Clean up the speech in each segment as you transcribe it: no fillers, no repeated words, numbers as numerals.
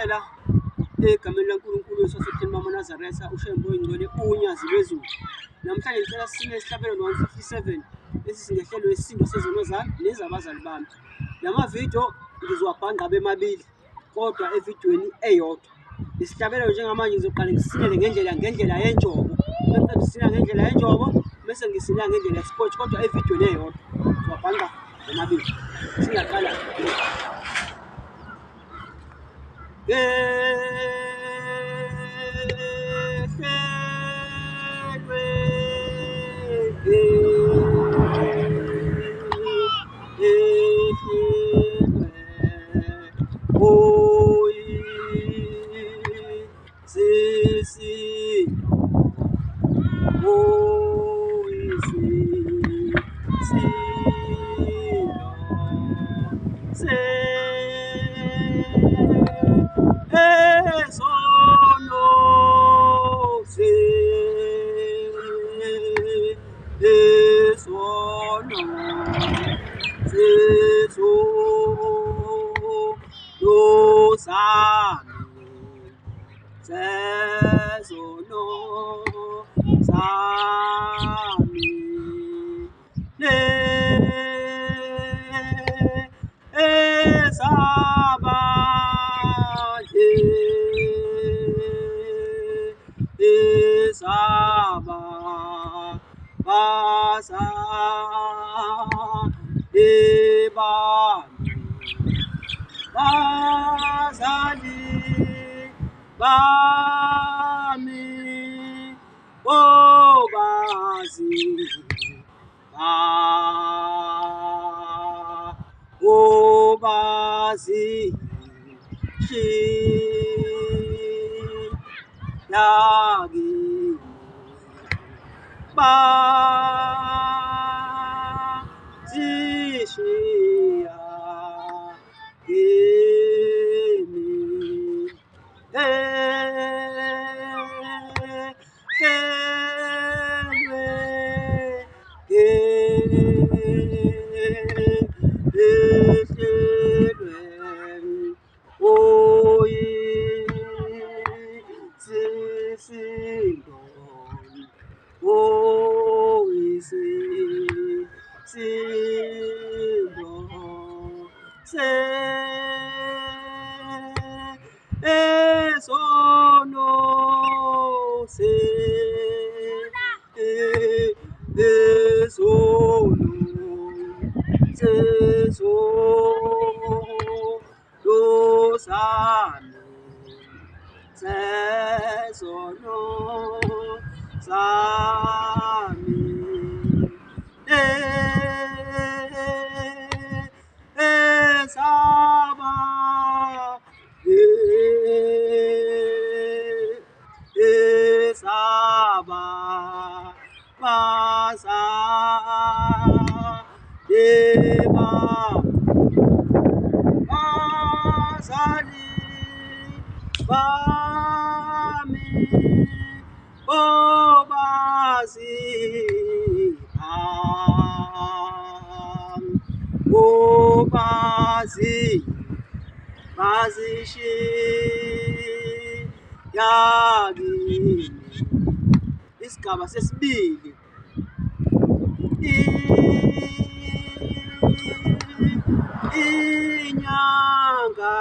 Ngiyacela egameni laNkulunkulu wasekhetheni mama Nazaretha uShembe oyingcwele unyazi lwezulu. Namhlanje ngicela sime esihlabelelo no-157 esingehlelo isisindo sezono zami nezabazali bami. Lama video ngizowabhanqa bemabili kodwa evidweni eyodwa. Isihlabelelo njengamanje ngizoqala ngisinele ngendlela yenjobo. Bese ngisina ngendlela yenjobo bese ngisina ngendlela yesports kodwa evidweni eyodwa. Ngizowabhanqa bemabili. Singaqala isigaba sesibili inyanga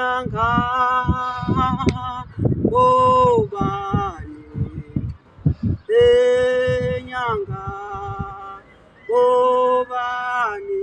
inyanga obani inyanga obani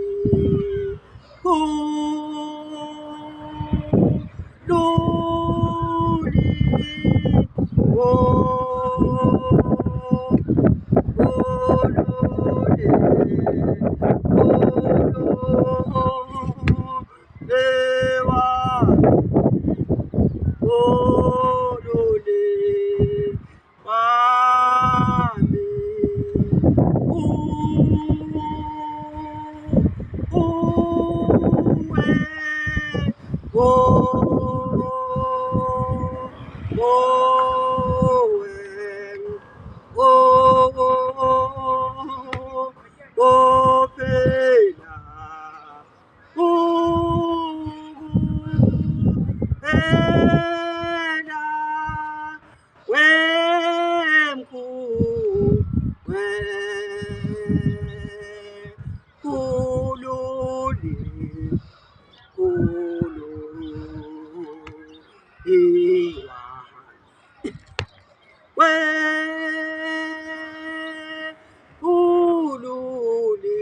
kululi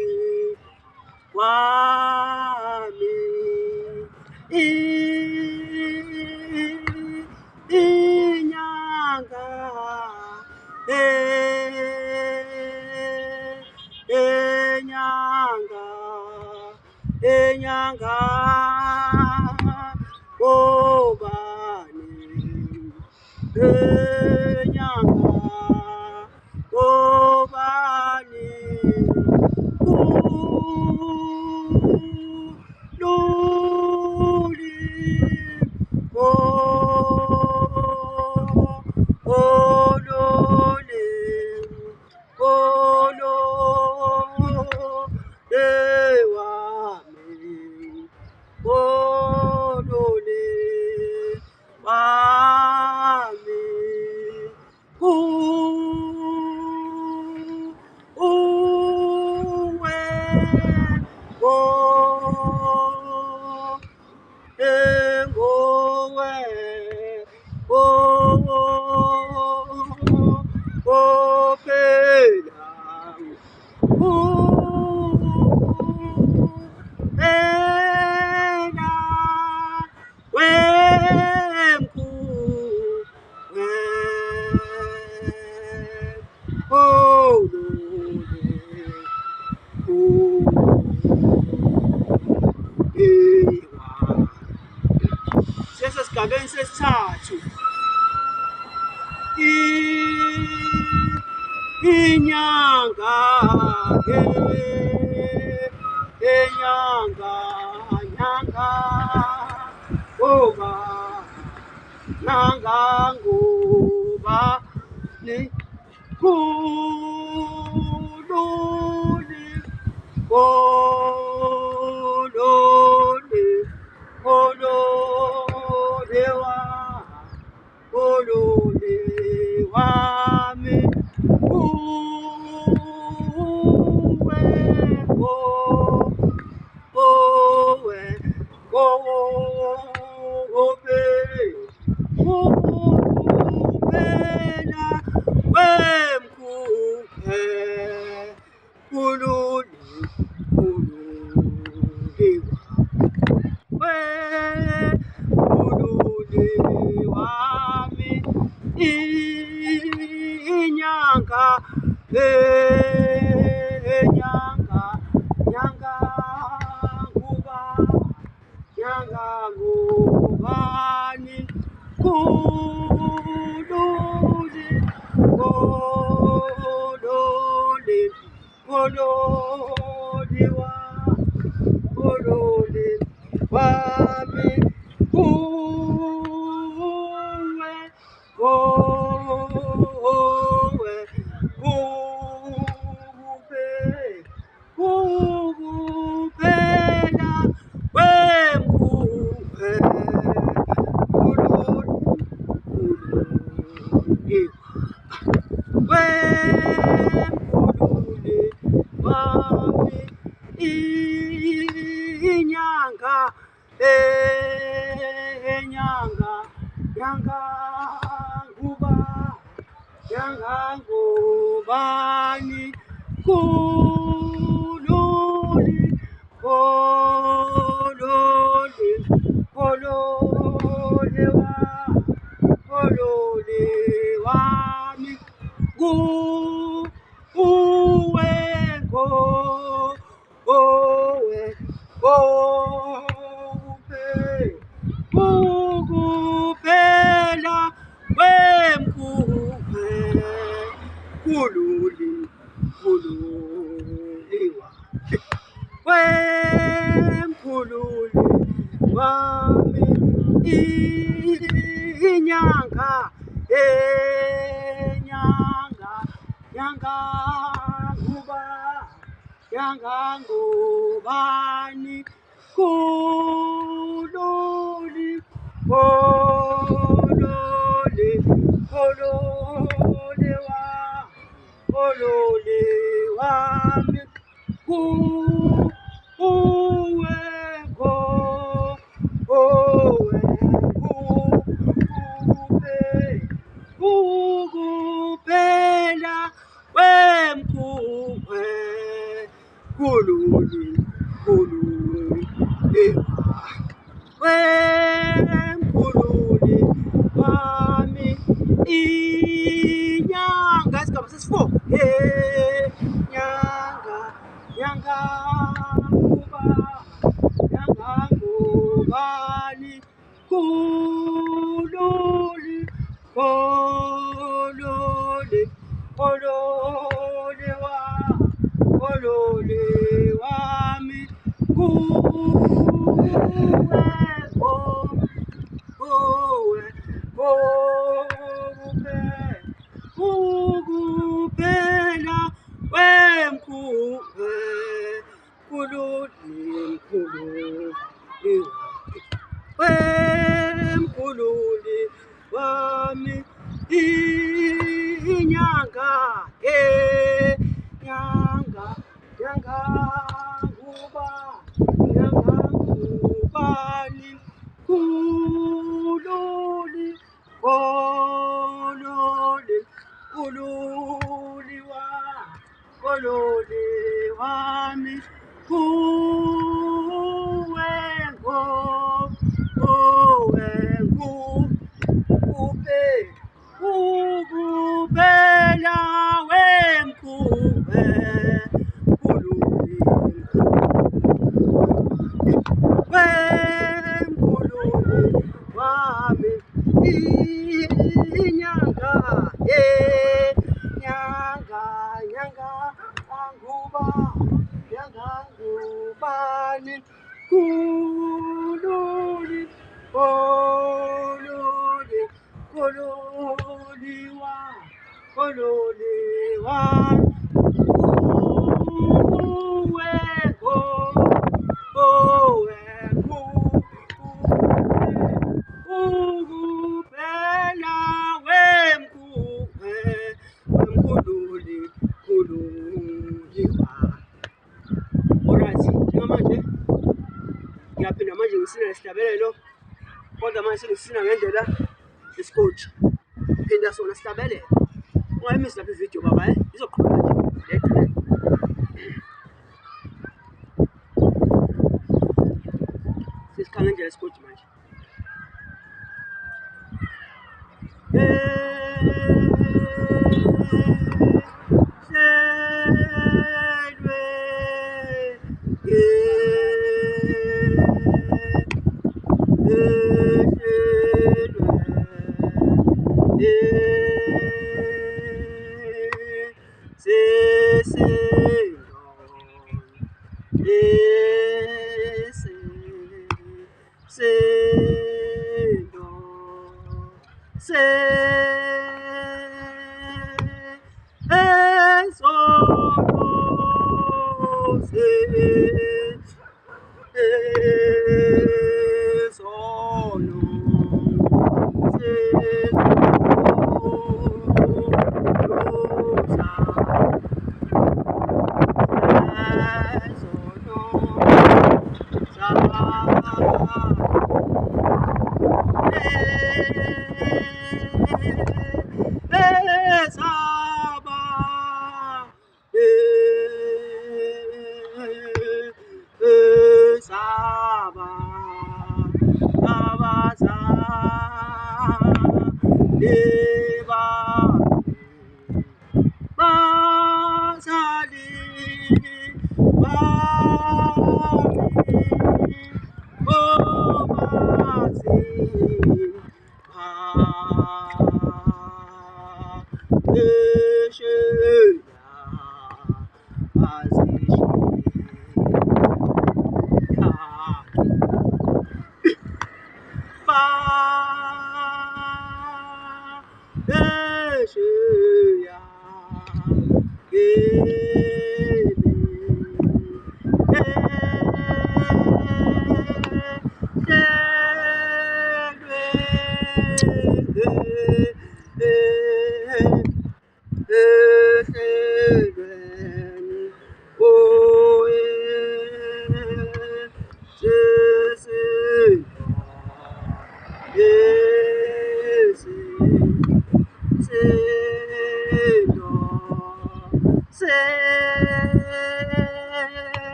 wami inyanga enyanga obani enyanga obani kululi olole wami olole wami Sesigabeni sesithathu inyanga enyanga oba nanga nguba ni kululi olole wami upela wemkupe kululi wami inyanga ngubani kululi wami ukupela wemkupe wemkululi wami inyanga Yangangubani kululi kololi kolole wami uwe go owe ope ukuphela wemkupe kululiwa wemkhululi wami inyanga yangangubani kululi kolole wami uwe go owe ukuphela wemkuwe kululi wemkhululi wami inyanga isigaba sesi-4 yangangubani kululi kolole wami kuwe ukuphela wemkuwe wemkhululi wami inyanga yangangubani kululi kolole wami kuwe ukuphela wemkuwe wemkhululi wami inyanga yangangubani kululi kolole wami uwe ukuphela wemkuwe wemkhululi alright. Njengamanje ngiyaphinda manje ngisina lesihlabelelo, kodwa manje sengisina ngendlela yesikotshi. Phinda sona sihlabelelo, ungayimisi lapha ividiyo baba, izoqhubeka nje. Sesikhanga ngendlela yesikotshi manje.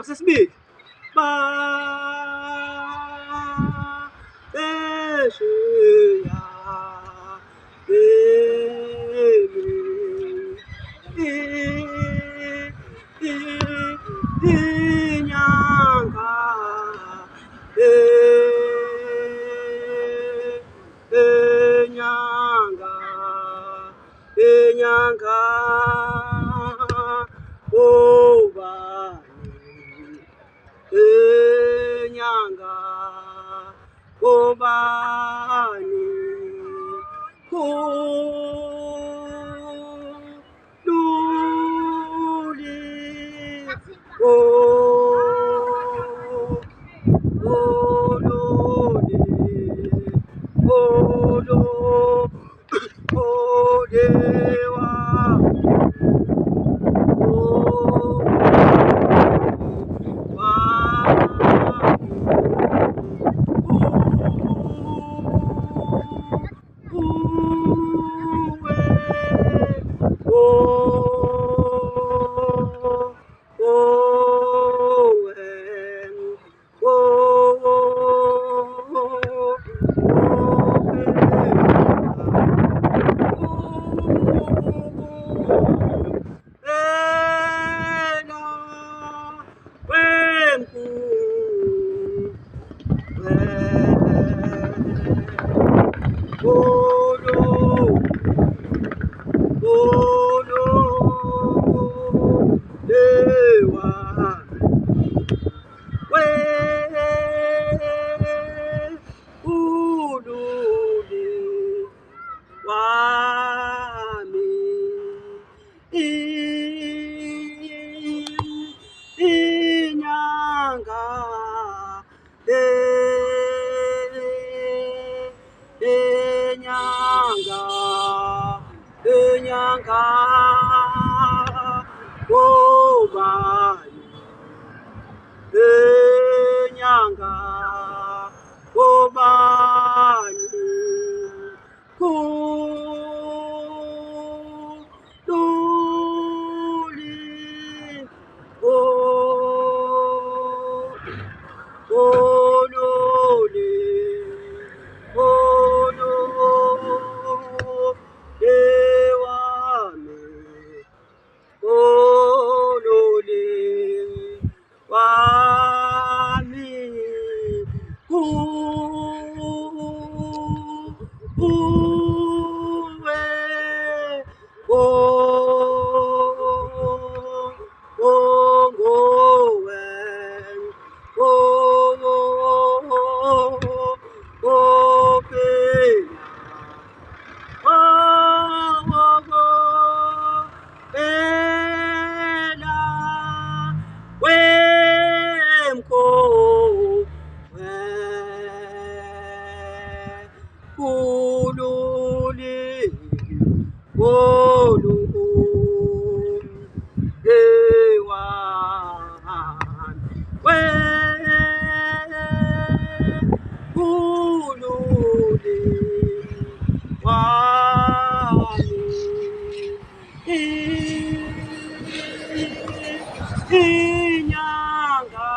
Let's speak. Enyanga obani enyanga obani kululi oluli olo odewa enyanga obani enyanga obani kululi oluli ewami oluli wami inyanga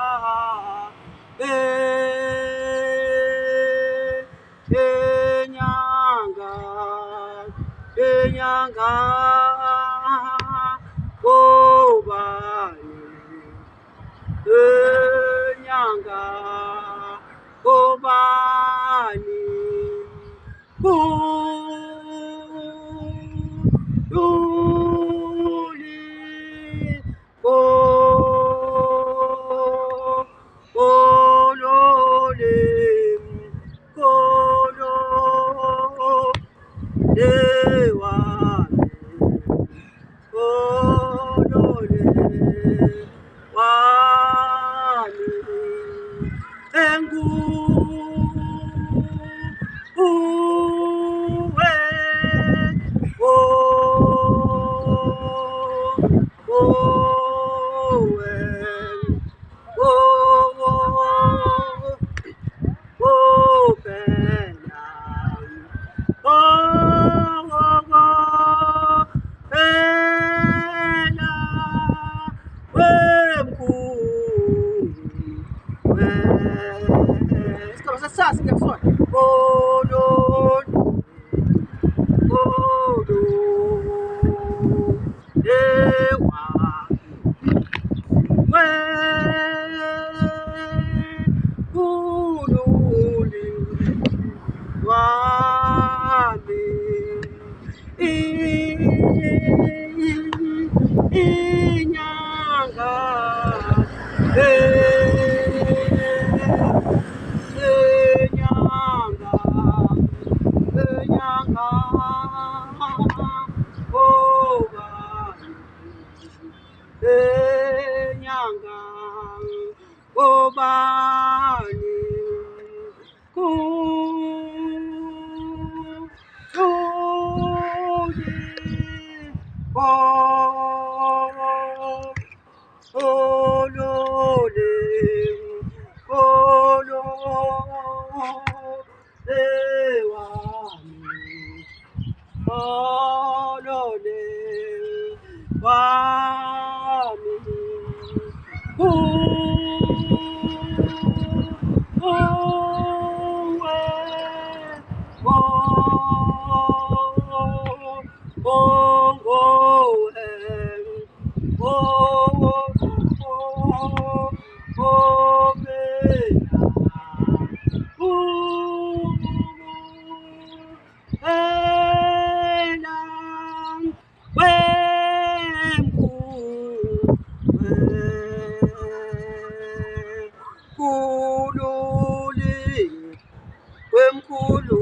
enyanga enyanga obani enyanga obani Luli Kolole Kolo Dewani Kolole Wani Engu Uwe inyanga enyanga enyanga obani enyanga obani Wemkhulu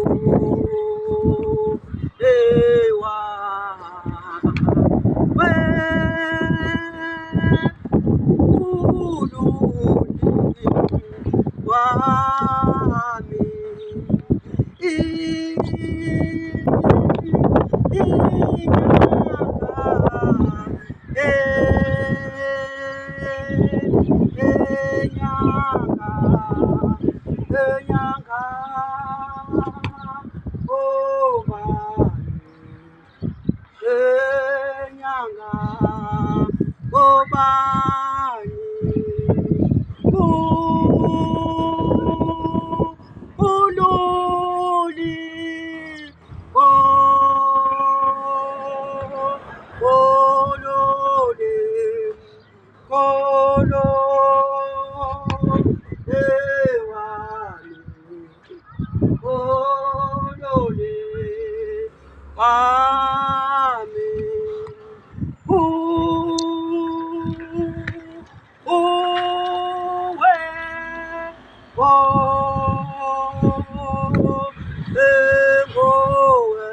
ewa wemkhulu wami enyanga enyanga obani ululi kolole kolo ewani kolole wami uwe engowe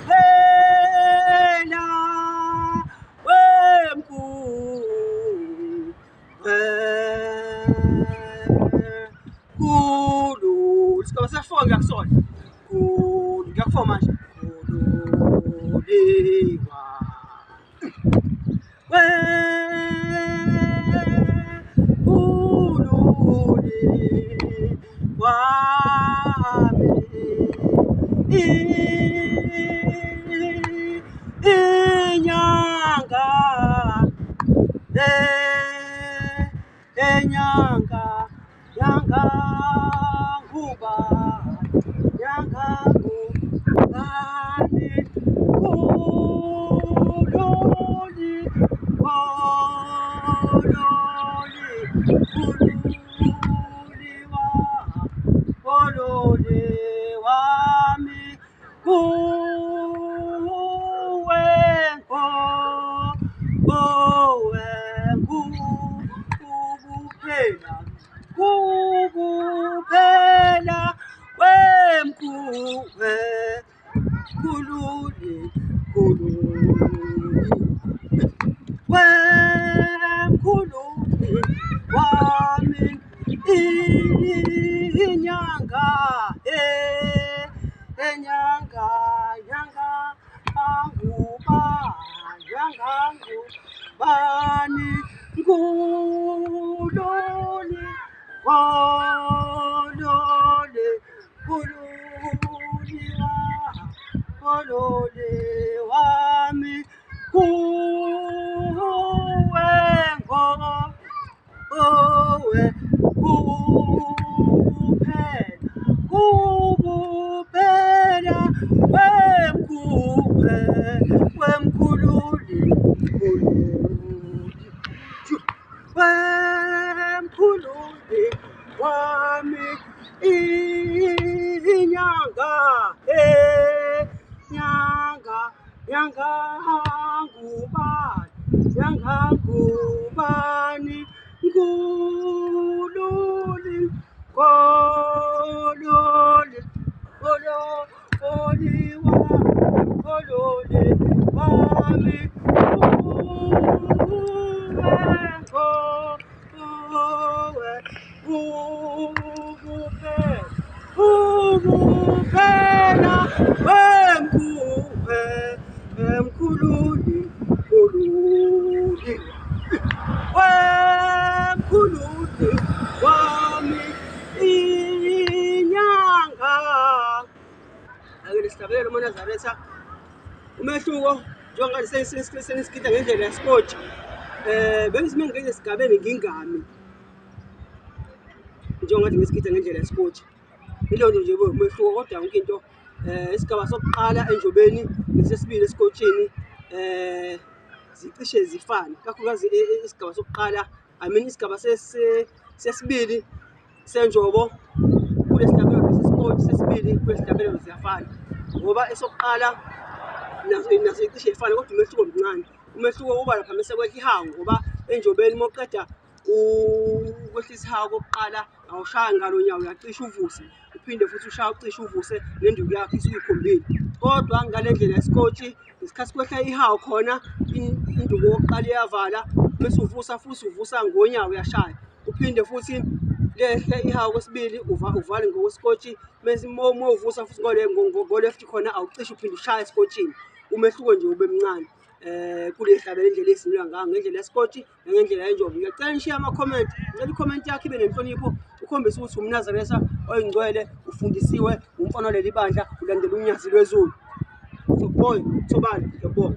Hela wemkhulu ngiyakusola. Ngiyakufona manje. Khululekwa. Khululekwa. Inyanga enyanga nyanga kuba nyanga kubani kuloli kululiwa kololi wami kukuphela wemkuwe kululi wemkhululi wami inyanga enyanga nyanga angubani kuloli kolole kolole wami kuwe owe kukuphela wemkhululi wemkhululi wami inyanga nyanga ngubani kululi kololi wami ukuphela wemkhululi wemkhululi wami inyanga. Ake sihlabelele uMaNazaretha. Umehluko njengoba senisikida ngendlela yesikotshi. Bengizime ngingena esigabeni ngingami. Njengoba ngisikida ngendlela yesikotshi. Ilo nje umehluko kodwa yonke into isigaba sokuqala enjobeni nesesibili esikotshini zicishe zifane. Kakhulukazi isigaba sokuqala isigaba sesibili senjobo kulesihlabelelo sesikotshi sesibili kulesihlabelelo ziyafana. Ngoba esokuqala nazo icishe ifane kodwa umehluko mncane. Umehluko uba lapha mase kwehla ihawu ngoba enjobeni moqeda ukwehlisa ihawu kokuqala awushaya ngalo nyawo uyacisha uvuse uphinde futhi ushaya ucishe uvuse nenduku yakho isuyikhombile. Kodwa ngale ndlela yesikotshi isikhathi kwehla ihawu khona induku yokuqala iyavala bese uvusa futhi uvusa ngonyawo uyashaya uphinde futhi lehle ihawu kwesibili uvale ngokwesikotshi bese uma uvusa futhi ngo-left khona awucishe uphinde ushaya esikotshini. Umehluko nje ube mncane kule hlabela indlela esinilwa ngayo ngendlela yesikotshi nangendlela yenjobo. Ngiyacela nishiye ama-comment, ngicela i-comment yakho ibe nenhlonipho ukhombise ukuthi uMnazaretha oyingcwele ufundisiwe umfana waleli bandla ulandela unyazi lwezulu. Boy, Thobani, yebo.